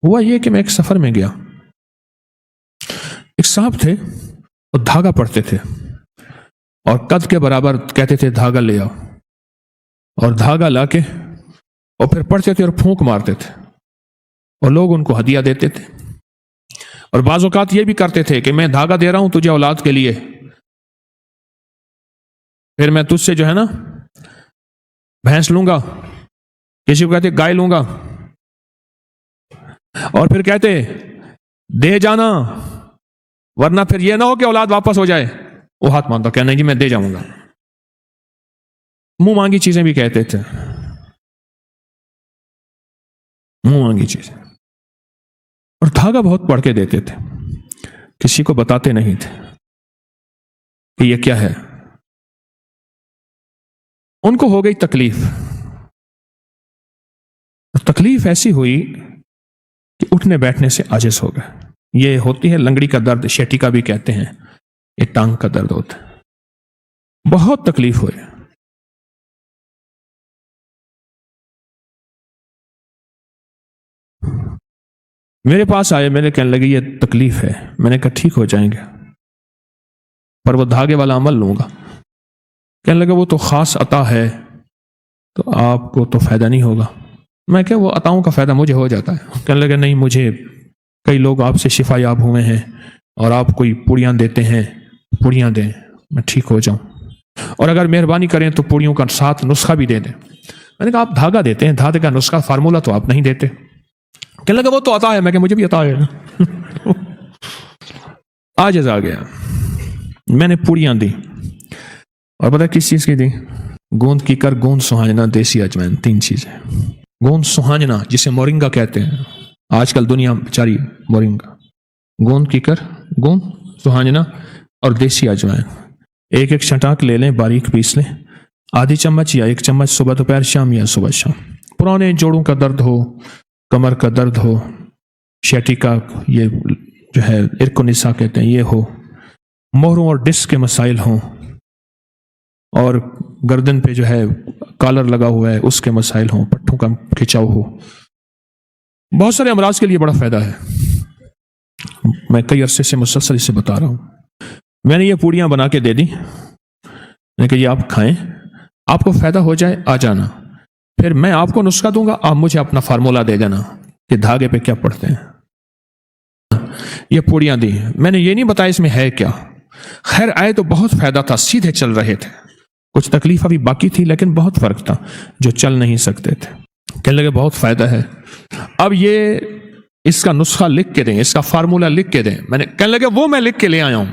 ہوا یہ کہ میں ایک سفر میں گیا، ایک صاحب تھے، وہ دھاگا پڑھتے تھے اور قد کے برابر کہتے تھے دھاگا لے آؤ، اور دھاگا لا کے اور پھر پڑھتے تھے اور پھونک مارتے تھے، اور لوگ ان کو ہدیہ دیتے تھے۔ اور بعض اوقات یہ بھی کرتے تھے کہ میں دھاگا دے رہا ہوں تجھے اولاد کے لیے، پھر میں تجھ سے جو ہے نا بھینس لوں گا، کسی کو کہتے گائے لوں گا، اور پھر کہتے دے جانا ورنہ پھر یہ نہ ہو کہ اولاد واپس ہو جائے۔ وہ ہاتھ مانتا کہ نہیں جی میں دے جاؤں گا۔ منہ مانگی چیزیں بھی کہتے تھے، منہ مانگی چیزیں، اور دھاگا بہت پڑھ کے دیتے تھے، کسی کو بتاتے نہیں تھے کہ یہ کیا ہے۔ ان کو ہو گئی تکلیف، تکلیف ایسی ہوئی کہ اٹھنے بیٹھنے سے عاجز ہو گئے۔ یہ ہوتی ہے لنگڑی کا درد، شیٹی کا بھی کہتے ہیں، یہ ٹانگ کا درد ہوتا ہے۔ بہت تکلیف ہوئی۔ میرے پاس آئے، میرے کہنے لگے یہ تکلیف ہے۔ میں نے کہا ٹھیک ہو جائیں گے، پر وہ دھاگے والا عمل لوں گا۔ کہنے لگے وہ تو خاص عطا ہے تو آپ کو تو فائدہ نہیں ہوگا۔ میں کہ وہ عطاؤں کا فائدہ مجھے ہو جاتا ہے۔ کہنے لگے نہیں، مجھے کئی لوگ آپ سے شفا یاب ہوئے ہیں اور آپ کوئی پوڑیاں دیتے ہیں، پوڑیاں دیں میں ٹھیک ہو جاؤں، اور اگر مہربانی کریں تو پوڑیوں کا ساتھ نسخہ بھی دے دیں۔ میں نے کہا آپ دھاگا دیتے ہیں، دھاگے کا نسخہ فارمولہ تو آپ نہیں دیتے۔ کہنے لگا وہ تو عطا ہے۔ میں کہ مجھے بھی عطا ہے۔ عاجز آ گیا۔ میں نے پوڑیاں دی، اور پتہ کس چیز کی دی؟ گوند کی کر، گوند سہانجنا، دیسی اجوائن، 3 چیزیں۔ گوند سہانجنا جسے مورنگا کہتے ہیں، آج کل دنیا بیچاری مورنگا، گوند کی کر، گوند سہانجنا اور دیسی اجوائن۔ ایک ایک چھٹاک لے لیں، باریک پیس لیں، آدھی چمچ یا 1 چمچ صبح دوپہر شام یا صبح شام۔ پرانے جوڑوں کا درد ہو، کمر کا درد ہو، شیٹی کا یہ جو ہے ارک و نسا کہتے ہیں یہ ہو، مہروں اور ڈسک کے مسائل ہوں، اور گردن پہ جو ہے کالر لگا ہوا ہے اس کے مسائل ہوں، پٹھوں کا کھچاؤ ہو، بہت سارے امراض کے لیے بڑا فائدہ ہے۔ میں کئی عرصے سے مسلسل اسے بتا رہا ہوں۔ میں نے یہ پوڑیاں بنا کے دے دی، میں نے کہا یہ آپ کھائیں، آپ کو فائدہ ہو جائے آ جانا، پھر میں آپ کو نسخہ دوں گا، آپ مجھے اپنا فارمولہ دے دینا کہ دھاگے پہ کیا پڑھتے ہیں۔ یہ پوڑیاں دی، میں نے یہ نہیں بتایا اس میں ہے کیا۔ خیر آئے تو بہت فائدہ تھا، سیدھے چل رہے تھے، کچھ تکلیف ابھی باقی تھی لیکن بہت فرق تھا، جو چل نہیں سکتے تھے۔ کہنے لگے بہت فائدہ ہے، اب یہ اس کا نسخہ لکھ کے دیں، اس کا فارمولہ لکھ کے دیں۔ میں نے کہنے لگے وہ میں لکھ کے لے آیا ہوں۔